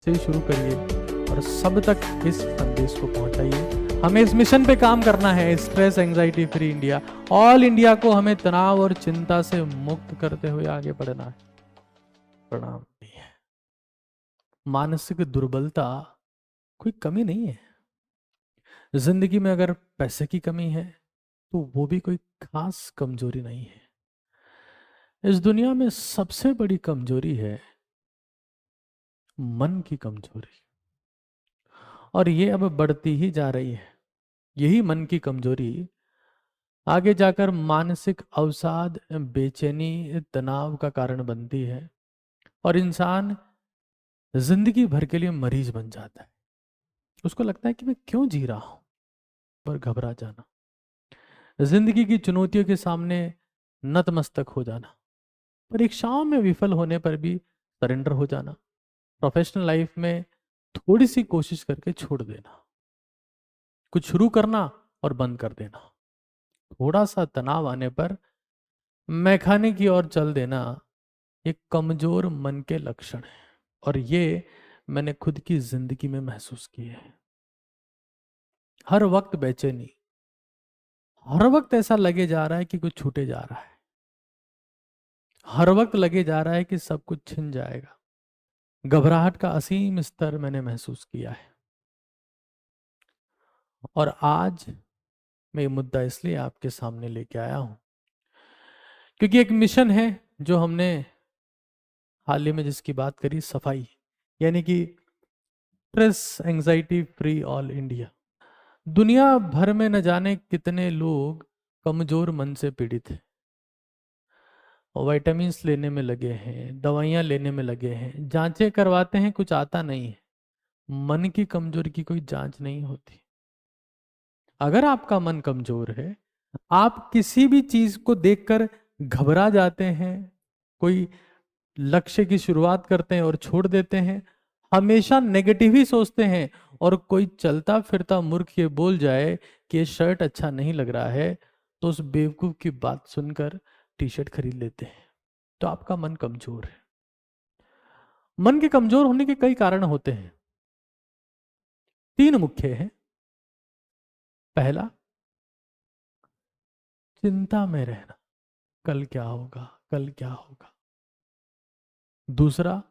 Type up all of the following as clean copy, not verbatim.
से शुरू करिए और सब तक इस संदेश को पहुंचाइए। हमें इस मिशन पे काम करना है, stress anxiety free India. All India को हमें तनाव और चिंता से मुक्त करते हुए आगे बढ़ना है। प्रणाम। मानसिक दुर्बलता कोई कमी नहीं है। जिंदगी में अगर पैसे की कमी है तो वो भी कोई खास कमजोरी नहीं है। इस दुनिया में सबसे बड़ी कमजोरी है मन की कमजोरी, और ये अब बढ़ती ही जा रही है। यही मन की कमजोरी आगे जाकर मानसिक अवसाद, बेचैनी, तनाव का कारण बनती है और इंसान जिंदगी भर के लिए मरीज बन जाता है। उसको लगता है कि मैं क्यों जी रहा हूं, पर घबरा जाना, जिंदगी की चुनौतियों के सामने नतमस्तक हो जाना, परीक्षाओं में विफल होने पर भी सरेंडर हो जाना, प्रोफेशनल लाइफ में थोड़ी सी कोशिश करके छोड़ देना, कुछ शुरू करना और बंद कर देना, थोड़ा सा तनाव आने पर मैखाने की ओर चल देना, ये कमजोर मन के लक्षण है। और ये मैंने खुद की जिंदगी में महसूस किए है। हर वक्त बेचैनी, हर वक्त ऐसा लगे जा रहा है कि कुछ छूटे जा रहा है, हर वक्त लगे जा रहा है कि सब कुछ छिन जाएगा। घबराहट का असीम स्तर मैंने महसूस किया है। और आज मैं ये मुद्दा इसलिए आपके सामने लेके आया हूं क्योंकि एक मिशन है जो हमने हाल ही में जिसकी बात करी, सफाई, यानी कि stress anxiety free all India. दुनिया भर में न जाने कितने लोग कमजोर मन से पीड़ित हैं, विटामिन्स लेने में लगे हैं, दवाइयां लेने में लगे हैं, जांचें करवाते हैं, कुछ आता नहीं है। मन की कमजोरी की कोई जांच नहीं होती। अगर आपका मन कमजोर है, आप किसी भी चीज को देखकर घबरा जाते हैं, कोई लक्ष्य की शुरुआत करते हैं और छोड़ देते हैं, हमेशा नेगेटिव ही सोचते हैं, और कोई चलता फिरता मूर्ख ये बोल जाए कि ये शर्ट अच्छा नहीं लग रहा है, तो उस बेवकूफ की बात सुनकर टी शर्ट खरीद लेते हैं, तो आपका मन कमजोर है। मन के कमजोर होने के कई कारण होते हैं, तीन मुख्य हैं। पहला, चिंता में रहना, कल क्या होगा, कल क्या होगा। दूसरा,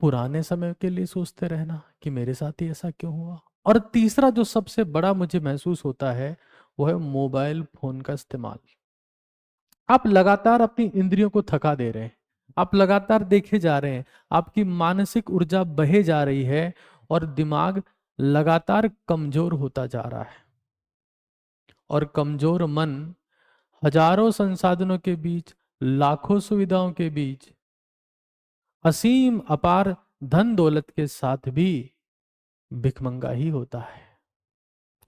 पुराने समय के लिए सोचते रहना कि मेरे साथ ही ऐसा क्यों हुआ। और तीसरा जो सबसे बड़ा मुझे महसूस होता है वो है मोबाइल फोन का इस्तेमाल। आप लगातार अपनी इंद्रियों को थका दे रहे हैं, आप लगातार देखे जा रहे हैं, आपकी मानसिक ऊर्जा बहे जा रही है और दिमाग लगातार कमजोर होता जा रहा है। और कमजोर मन हजारों संसाधनों के बीच, लाखों सुविधाओं के बीच, असीम अपार धन दौलत के साथ भी भिखमंगा ही होता है।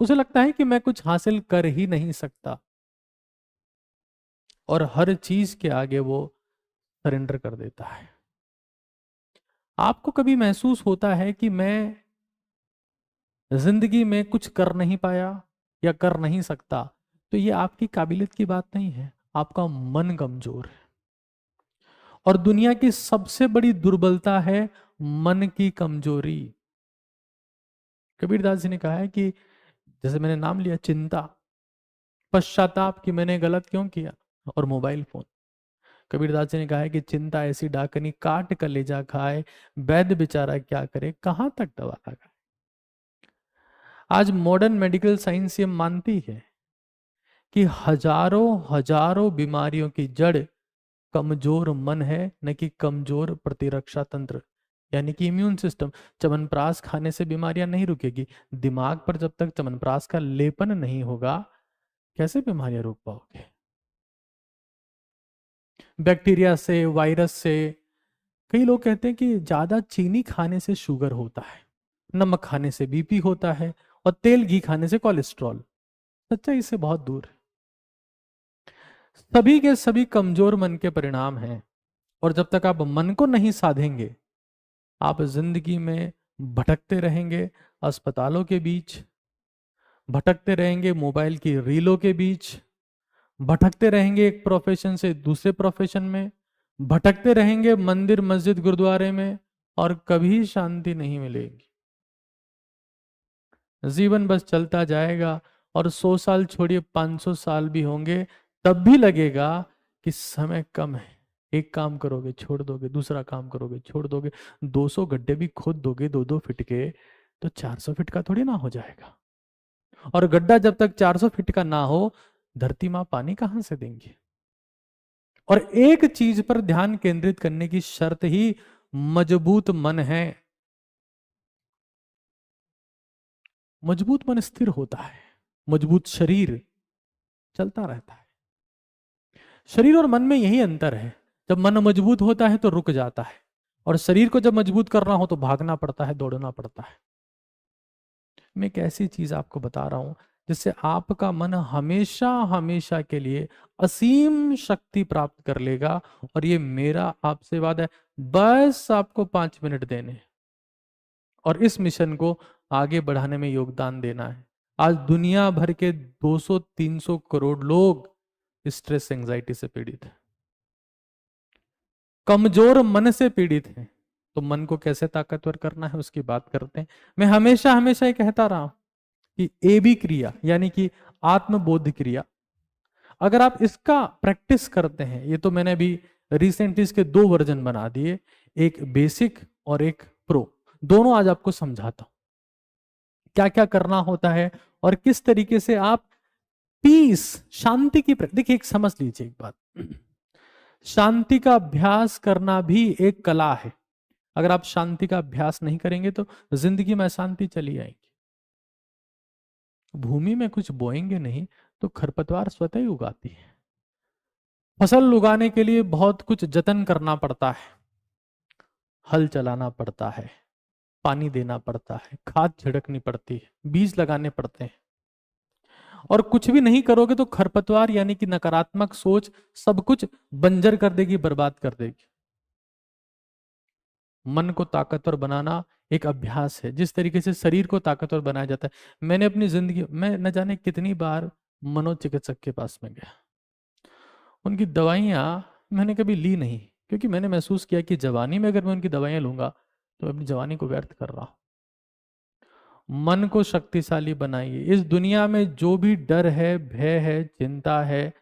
उसे लगता है कि मैं कुछ हासिल कर ही नहीं सकता, और हर चीज के आगे वो सरेंडर कर देता है। आपको कभी महसूस होता है कि मैं जिंदगी में कुछ कर नहीं पाया या कर नहीं सकता, तो ये आपकी काबिलियत की बात नहीं है, आपका मन कमजोर है। और दुनिया की सबसे बड़ी दुर्बलता है मन की कमजोरी। कबीरदास जी ने कहा है कि जैसे मैंने नाम लिया चिंता, पश्चाताप कि मैंने गलत क्यों किया, और मोबाइल फोन। कबीरदास जी ने कहा है कि चिंता ऐसी डाकनी काट कलेजा खाए, वैद्य बेचारा क्या करे, कहां तक दवा लगाए। आज मॉडर्न मेडिकल साइंस ये मानती है कि हजारों हजारों बीमारियों की जड़ कमजोर मन है, न कि कमजोर प्रतिरक्षा तंत्र, यानी कि इम्यून सिस्टम। च्यवनप्राश खाने से बीमारियां नहीं रुकेगी, दिमाग पर जब तक च्यवनप्राश का लेपन नहीं होगा कैसे बीमारियां रोक पाओगे। बैक्टीरिया से, वायरस से, कई लोग कहते हैं कि ज्यादा चीनी खाने से शुगर होता है, नमक खाने से बीपी होता है, और तेल घी खाने से कोलेस्ट्रॉल। सच्चाई इससे बहुत दूर है। सभी के सभी कमजोर मन के परिणाम हैं। और जब तक आप मन को नहीं साधेंगे, आप जिंदगी में भटकते रहेंगे, अस्पतालों के बीच भटकते रहेंगे, मोबाइल की रीलों के बीच भटकते रहेंगे, एक प्रोफेशन से दूसरे प्रोफेशन में भटकते रहेंगे, मंदिर मस्जिद गुरुद्वारे में, और कभी शांति नहीं मिलेगी। जीवन बस चलता जाएगा और 100 साल छोड़िए 500 साल भी होंगे तब भी लगेगा कि समय कम है। एक काम करोगे छोड़ दोगे, दूसरा काम करोगे छोड़ दोगे, 200 गड्ढे भी खोद दोगे 2-2 फीट के, तो 400 फीट का थोड़ी ना हो जाएगा। और गड्ढा जब तक 400 फीट का ना हो, धरती मां पानी कहां से देंगी। और एक चीज पर ध्यान केंद्रित करने की शर्त ही मजबूत मन है। मजबूत मन स्थिर होता है, मजबूत शरीर चलता रहता है। शरीर और मन में यही अंतर है, जब मन मजबूत होता है तो रुक जाता है, और शरीर को जब मजबूत करना हो तो भागना पड़ता है, दौड़ना पड़ता है। मैं एक ऐसी चीज आपको बता रहा हूं जिससे आपका मन हमेशा हमेशा के लिए असीम शक्ति प्राप्त कर लेगा। और ये मेरा आपसे वादा है, बस आपको 5 मिनट देने हैं और इस मिशन को आगे बढ़ाने में योगदान देना है। आज दुनिया भर के 200-300 करोड़ लोग स्ट्रेस एंजाइटी से पीड़ित हैं, कमजोर मन से पीड़ित हैं। तो मन को कैसे ताकतवर करना है उसकी बात करते हैं। मैं हमेशा हमेशा ये कहता रहा हूं कि एबी क्रिया यानी कि आत्मबोध क्रिया, अगर आप इसका प्रैक्टिस करते हैं, ये तो मैंने अभी रिसेंटली इसके 2 वर्जन बना दिए, एक बेसिक और एक प्रो, दोनों आज आपको समझाता हूं क्या क्या करना होता है और किस तरीके से आप पीस, शांति की देखिए एक समझ लीजिए एक बात, शांति का अभ्यास करना भी एक कला है। अगर आप शांति का अभ्यास नहीं करेंगे तो जिंदगी में अशांति चली आएगी। भूमि में कुछ बोएंगे नहीं तो खरपतवार स्वतः ही उगाती है। फसल उगाने के लिए बहुत कुछ जतन करना पड़ता है, हल चलाना पड़ता है, पानी देना पड़ता है, खाद छिड़कनी पड़ती है, बीज लगाने पड़ते हैं। और कुछ भी नहीं करोगे तो खरपतवार यानी कि नकारात्मक सोच सब कुछ बंजर कर देगी, बर्बाद कर देगी। मन को ताकतवर बनाना एक अभ्यास है, जिस तरीके से शरीर को ताकतवर बनाया जाता है। मैंने अपनी जिंदगी में न जाने कितनी बार मनोचिकित्सक के पास में गया, उनकी दवाइयां मैंने कभी ली नहीं, क्योंकि मैंने महसूस किया कि जवानी में अगर मैं उनकी दवाइयां लूंगा तो अपनी जवानी को व्यर्थ कर रहा हूं। मन को शक्तिशाली बनाइए। इस दुनिया में जो भी डर है, भय है, चिंता है,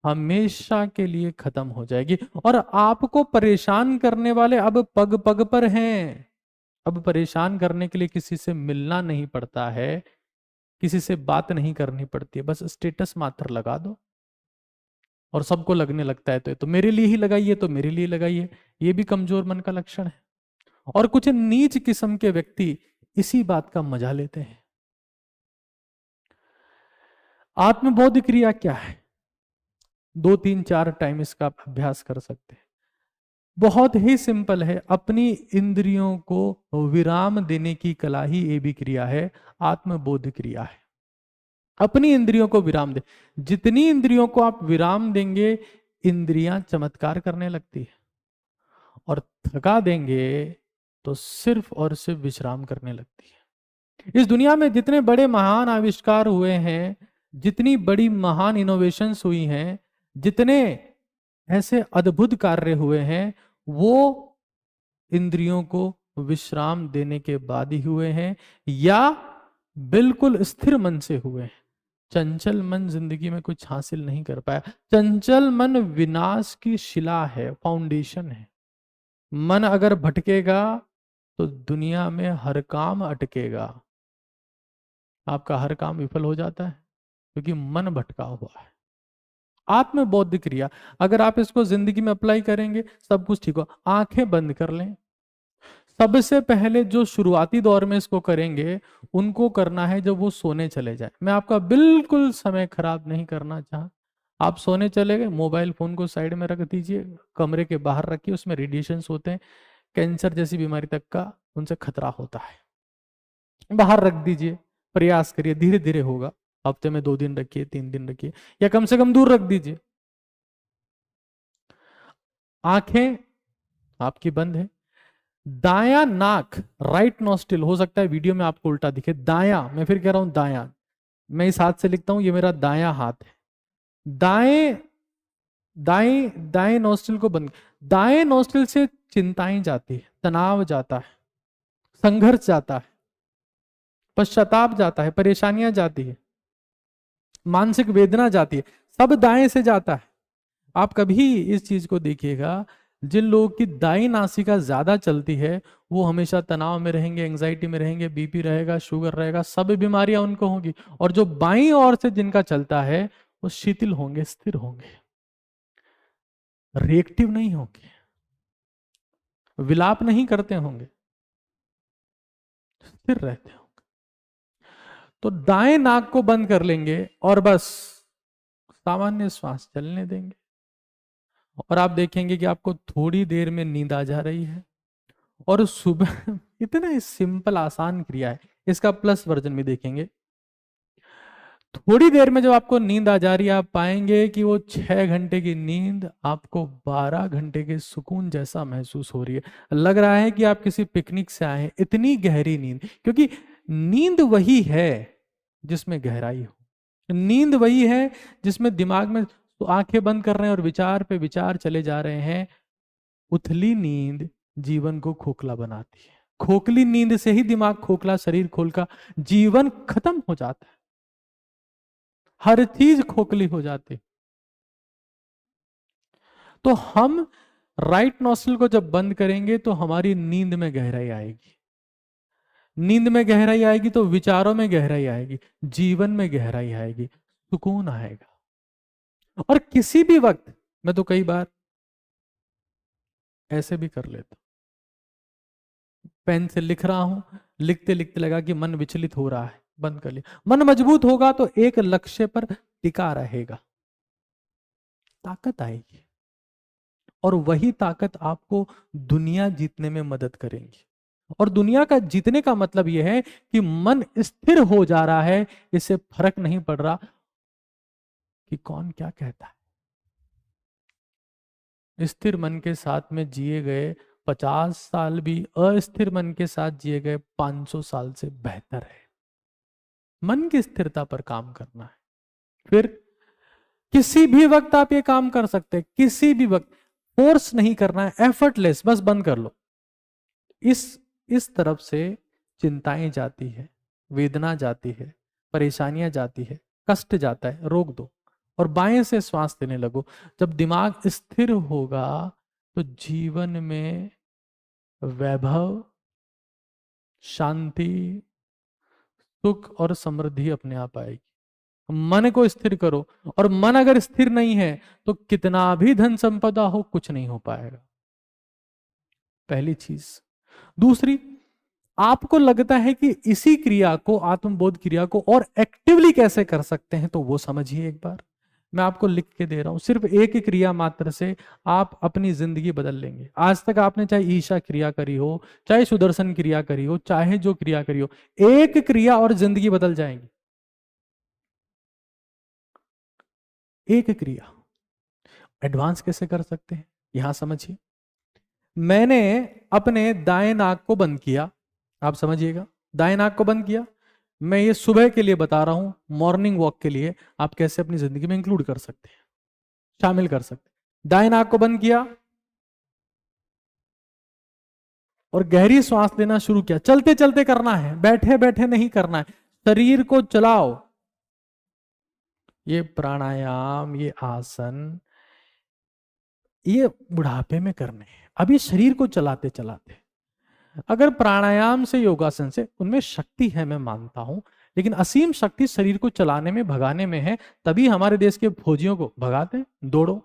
हमेशा के लिए खत्म हो जाएगी। और आपको परेशान करने वाले अब पग पग पर हैं। अब परेशान करने के लिए किसी से मिलना नहीं पड़ता है, किसी से बात नहीं करनी पड़ती है, बस स्टेटस मात्र लगा दो और सबको लगने लगता है तो मेरे लिए ही लगाइए, तो मेरे लिए लगाइए। ये भी कमजोर मन का लक्षण है। और कुछ नीच किस्म के व्यक्ति इसी बात का मजा लेते हैं। आत्मबोध क्रिया क्या है? 2-3-4 टाइम इसका आप अभ्यास कर सकते हैं। बहुत ही सिंपल है, अपनी इंद्रियों को विराम देने की कला ही ये भी क्रिया है, आत्मबोध क्रिया है। अपनी इंद्रियों को विराम दे। जितनी इंद्रियों को आप विराम देंगे, इंद्रियां चमत्कार करने लगती है, और थका देंगे तो सिर्फ और सिर्फ विश्राम करने लगती है। इस दुनिया में जितने बड़े महान आविष्कार हुए हैं, जितनी बड़ी महान इनोवेशंस हुई हैं, जितने ऐसे अद्भुत कार्य हुए हैं, वो इंद्रियों को विश्राम देने के बाद ही हुए हैं, या बिल्कुल स्थिर मन से हुए हैं। चंचल मन जिंदगी में कुछ हासिल नहीं कर पाया। चंचल मन विनाश की शिला है, फाउंडेशन है। मन अगर भटकेगा तो दुनिया में हर काम अटकेगा, आपका हर काम विफल हो जाता है, क्योंकि मन भटका हुआ है। आत्मबोध क्रिया अगर आप इसको जिंदगी में अप्लाई करेंगे, सब कुछ ठीक हो। आंखें बंद कर लें। सबसे पहले जो शुरुआती दौर में इसको करेंगे, उनको करना है जब वो सोने चले जाए। मैं आपका बिल्कुल समय खराब नहीं करना चाह। आप सोने चले गए, मोबाइल फोन को साइड में रख दीजिए, कमरे के बाहर रखिए, उसमें रेडिएशंस होते हैं, कैंसर जैसी बीमारी तक का उनसे खतरा होता है। बाहर रख दीजिए, प्रयास करिए, धीरे धीरे होगा। हफ्ते में 2 दिन रखिए, 3 दिन रखिए, या कम से कम दूर रख दीजिए। आंखें आपकी बंद है। दाया नाक, राइट नोस्ट्रिल, हो सकता है वीडियो में आपको उल्टा दिखे, दाया, मैं फिर कह रहा हूं दाया, मैं इस हाथ से लिखता हूं, ये मेरा दाया हाथ है। दाएं दाएं दाएं नोस्ट्रिल को बंद, दाएं नोस्ट्रिल से चिंताएं जाती है, तनाव जाता है, संघर्ष जाता है, पश्चाताप जाता है, परेशानियां जाती है, मानसिक वेदना जाती है, सब दाएं से जाता है। आप कभी इस चीज को देखिएगा, जिन लोगों की दाई नासिका ज्यादा चलती है वो हमेशा तनाव में रहेंगे, एंजाइटी में रहेंगे, बीपी रहेगा, शुगर रहेगा, सब बीमारियां उनको होंगी। और जो बाईं ओर से जिनका चलता है वो शिथिल होंगे, स्थिर होंगे, रिएक्टिव नहीं होंगे, विलाप नहीं करते होंगे, स्थिर रहते होंगे। तो दाएं नाक को बंद कर लेंगे और बस सामान्य श्वास चलने देंगे, और आप देखेंगे कि आपको थोड़ी देर में नींद आ जा रही है। और सुबह इतना सिंपल आसान क्रिया है, इसका प्लस वर्जन भी देखेंगे। थोड़ी देर में जब आपको नींद आ जा रही है, आप पाएंगे कि वो 6 घंटे की नींद आपको 12 घंटे के सुकून जैसा महसूस हो रही है। लग रहा है कि आप किसी पिकनिक से आए हैं, इतनी गहरी नींद। क्योंकि नींद वही है जिसमें गहराई हो, नींद वही है जिसमें दिमाग में तो आंखें बंद कर रहे हैं और विचार पे विचार चले जा रहे हैं। उथली नींद जीवन को खोखला बनाती है, खोखली नींद से ही दिमाग खोखला, शरीर खोखला, जीवन खत्म हो जाता है, हर चीज खोखली हो जाती। तो हम राइट नोस्ट्रल को जब बंद करेंगे तो हमारी नींद में गहराई आएगी, नींद में गहराई आएगी तो विचारों में गहराई आएगी, जीवन में गहराई आएगी, सुकून आएगा। और किसी भी वक्त, मैं तो कई बार ऐसे भी कर लेता, पेन से लिख रहा हूं, लिखते लिखते लगा कि मन विचलित हो रहा है, बंद कर लिया। मन मजबूत होगा तो एक लक्ष्य पर टिका रहेगा, ताकत आएगी, और वही ताकत आपको दुनिया जीतने में मदद करेंगी। और दुनिया का जीतने का मतलब यह है कि मन स्थिर हो जा रहा है, इससे फर्क नहीं पड़ रहा कि कौन क्या कहता है। स्थिर मन के साथ में जिए गए 50 साल भी अस्थिर मन के साथ जिए गए 500 साल से बेहतर है। मन की स्थिरता पर काम करना है। फिर किसी भी वक्त आप ये काम कर सकते हैं, किसी भी वक्त, फोर्स नहीं करना है, एफर्टलेस, बस बंद कर लो। इस तरफ से चिंताएं जाती है, वेदना जाती है, परेशानियां जाती है, कष्ट जाता है, रोक दो और बाएं से श्वास लेने लगो। जब दिमाग स्थिर होगा तो जीवन में वैभव, शांति, सुख और समृद्धि अपने आप आएगी। मन को स्थिर करो, और मन अगर स्थिर नहीं है तो कितना भी धन संपदा हो, कुछ नहीं हो पाएगा। पहली चीज। दूसरी, आपको लगता है कि इसी क्रिया को, आत्मबोध क्रिया को और एक्टिवली कैसे कर सकते हैं, तो वो समझिए एक बार। मैं आपको लिख के दे रहा हूं, सिर्फ एक क्रिया मात्र से आप अपनी जिंदगी बदल लेंगे। आज तक आपने चाहे ईशा क्रिया करी हो, चाहे सुदर्शन क्रिया करी हो, चाहे जो क्रिया करी हो, एक क्रिया और जिंदगी बदल जाएगी। एक क्रिया। एडवांस कैसे कर सकते हैं, यहां समझिए। मैंने अपने दाएं नाक को बंद किया, आप समझिएगा, दाएं नाक को बंद किया। मैं ये सुबह के लिए बता रहा हूं, मॉर्निंग वॉक के लिए आप कैसे अपनी जिंदगी में इंक्लूड कर सकते हैं, शामिल कर सकते हैं। दाएं नाक को बंद किया और गहरी सांस लेना शुरू किया। चलते चलते करना है, बैठे बैठे नहीं करना है, शरीर को चलाओ। ये प्राणायाम, ये आसन, ये बुढ़ापे में करने हैं, अभी शरीर को चलाते चलाते। अगर प्राणायाम से, योगासन से, उनमें शक्ति है, मैं मानता हूं, लेकिन असीम शक्ति शरीर को चलाने में, भगाने में है। तभी हमारे देश के फौजियों को भगाते हैं, दौड़ो।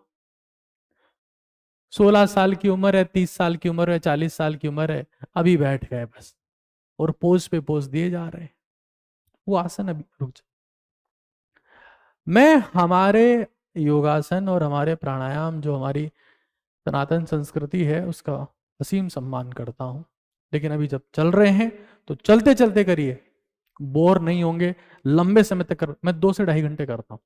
16 साल की उम्र है, 30 साल की उम्र है, 40 साल की उम्र है, अभी बैठ गए बस, और पोज पे पोज दिए जा रहे हैं। वो आसन अभी रुक जाए। मैं हमारे योगासन और हमारे प्राणायाम, जो हमारी सनातन संस्कृति है, उसका असीम सम्मान करता हूं। लेकिन अभी जब चल रहे हैं तो चलते चलते करिए, बोर नहीं होंगे, लंबे समय तक मैं 2 से 2.5 घंटे करता हूं।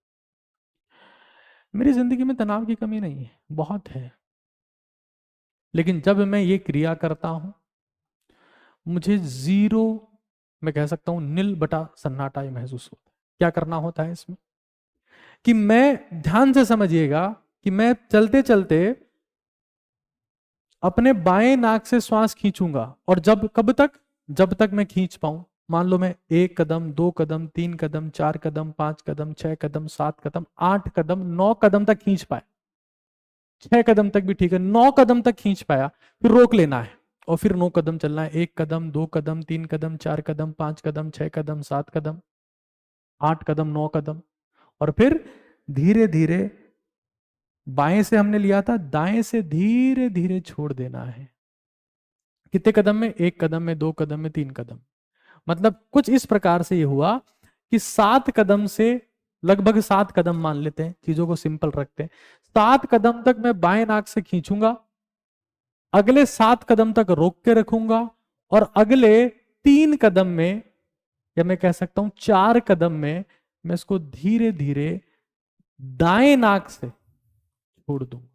मेरी जिंदगी में तनाव की कमी नहीं है, बहुत है, लेकिन जब मैं ये क्रिया करता हूं मुझे जीरो, मैं कह सकता हूं नील बटा सन्नाटा ही महसूस होता है। क्या करना होता है इसमें, कि मैं, ध्यान से समझिएगा, कि मैं चलते चलते अपने बाएं नाक से श्वास खींचूंगा और कब तक, जब तक मैं खींच पाऊं। मान लो मैं 1 कदम, 2 कदम, 3 कदम, 4 कदम, 5 कदम, 6 कदम, 7 कदम, 8 कदम, 9 कदम तक खींच पाया, 6 कदम तक भी ठीक है, 9 कदम तक खींच पाया, फिर रोक लेना है और फिर 9 कदम चलना है। 1 कदम, 2 कदम, 3 कदम, 4 कदम, 5 कदम, 6 कदम, 7 कदम, 8 कदम, 9 कदम, और फिर धीरे धीरे बाएं से हमने लिया था, दाएं से धीरे धीरे छोड़ देना है। कितने कदम में? 1 कदम में, 2 कदम में, 3 कदम। मतलब कुछ इस प्रकार से ये हुआ कि 7 कदम से, लगभग 7 कदम मान लेते हैं, चीजों को सिंपल रखते हैं, 7 कदम तक मैं बाएं नाक से खींचूंगा, अगले 7 कदम तक रोक के रखूंगा, और अगले 3 कदम में, या मैं कह सकता हूं 4 कदम में, मैं इसको धीरे धीरे दाएं नाक से छोड़ दूंगा।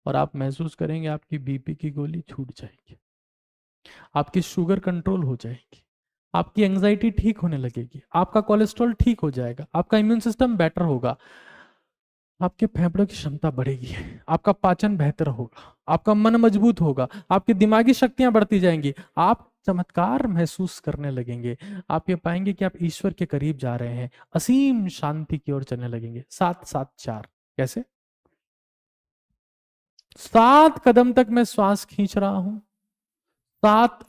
और आप महसूस करेंगे आपकी बीपी की गोली छूट जाएगी, आपकी शुगर कंट्रोल हो जाएगी, आपकी एंजाइटी ठीक होने लगेगी, आपका कोलेस्ट्रॉल ठीक हो जाएगा, आपका इम्यून सिस्टम बेटर होगा, आपके फेफड़ों की क्षमता बढ़ेगी, आपका पाचन बेहतर होगा, आपका मन मजबूत होगा, आपकी दिमागी शक्तियां बढ़ती जाएंगी, आप चमत्कार महसूस करने लगेंगे। आप ये पाएंगे कि आप ईश्वर के करीब जा रहे हैं, असीम शांति की ओर चलने लगेंगे। 7-7-4 कैसे? 7 कदम तक मैं श्वास खींच रहा हूं,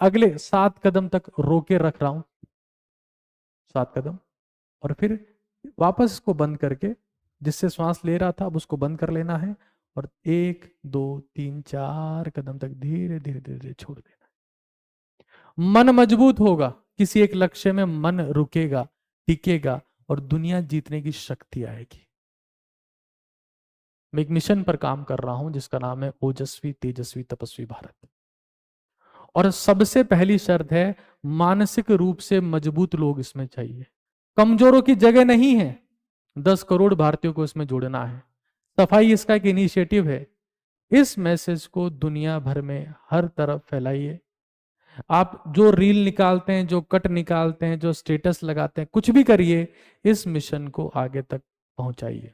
अगले 7 कदम तक रोके रख रहा हूं, 7 कदम, और फिर वापस इसको बंद करके, जिससे श्वास ले रहा था अब उसको बंद कर लेना है, और 1, 2, 3, 4 कदम तक धीरे धीरे धीरे धीरे छोड़ देना है। मन मजबूत होगा, किसी एक लक्ष्य में मन रुकेगा, टिकेगा, और दुनिया जीतने की शक्ति आएगी। मैं एक मिशन पर काम कर रहा हूं जिसका नाम है ओजस्वी तेजस्वी तपस्वी भारत। और सबसे पहली शर्त है, मानसिक रूप से मजबूत लोग इसमें चाहिए, कमजोरों की जगह नहीं है। 10 करोड़ भारतीयों को इसमें जोड़ना है। सफाई इसका एक इनिशिएटिव है। इस मैसेज को दुनिया भर में हर तरफ फैलाइए। आप जो रील निकालते हैं, जो कट निकालते हैं, जो स्टेटस लगाते हैं, कुछ भी करिए, इस मिशन को आगे तक पहुंचाइए,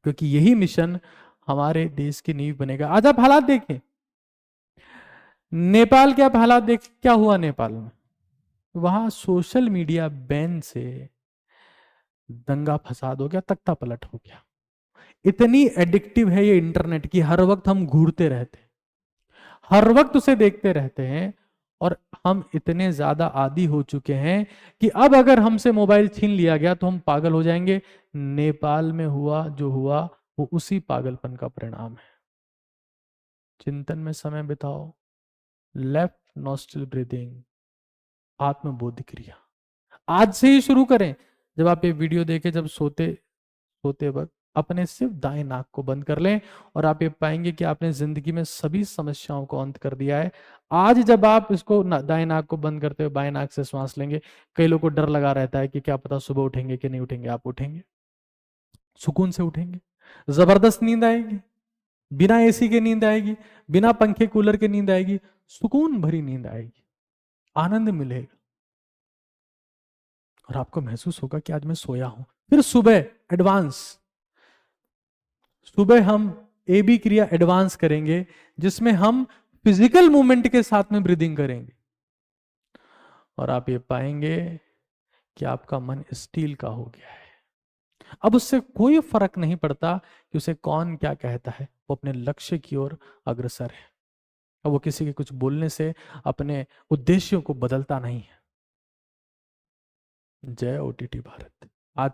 क्योंकि यही मिशन हमारे देश की नींव बनेगा। आज आप हालात देखें, नेपाल के आप हालात देख, क्या हुआ नेपाल में? वहां सोशल मीडिया बैन से दंगा फसाद हो गया, तख्ता पलट हो गया। इतनी एडिक्टिव है ये इंटरनेट की, हर वक्त हम घूरते रहते हैं, हर वक्त उसे देखते रहते हैं, और हम इतने ज्यादा आदी हो चुके हैं कि अब अगर हमसे मोबाइल छीन लिया गया तो हम पागल हो जाएंगे। नेपाल में हुआ जो हुआ वो उसी पागलपन का परिणाम है। चिंतन में समय बिताओ, लेफ्ट नॉस्ट्रल ब्रीदिंग, आत्मबोध क्रिया आज से ही शुरू करें। जब आप ये वीडियो देखें, जब सोते सोते वक्त अपने सिर्फ दाएं नाक को बंद कर लें, और आप ये पाएंगे कि आपने जिंदगी में सभी समस्याओं को अंत कर दिया है। आज जब आप इसको दाएं नाक को बंद करते हुए बाएं नाक से श्वास लेंगे, कई लोगों को डर लगा रहता है कि क्या पता सुबह उठेंगे कि नहीं उठेंगे। आप उठेंगे, सुकून से उठेंगे, जबरदस्त नींद आएगी, बिना एसी के नींद आएगी, बिना पंखे कूलर के नींद आएगी, सुकून भरी नींद आएगी, आनंद मिलेगा, और आपको महसूस होगा कि आज मैं सोया हूं। फिर सुबह एडवांस, सुबह हम AB क्रिया एडवांस करेंगे, जिसमें हम फिजिकल मूवमेंट के साथ में ब्रीदिंग करेंगे, और आप ये पाएंगे कि आपका मन स्टील का हो गया है। अब उससे कोई फर्क नहीं पड़ता कि उसे कौन क्या कहता है, वो अपने लक्ष्य की ओर अग्रसर है। अब वो किसी के कुछ बोलने से अपने उद्देश्यों को बदलता नहीं है। जय OTT भारत। आज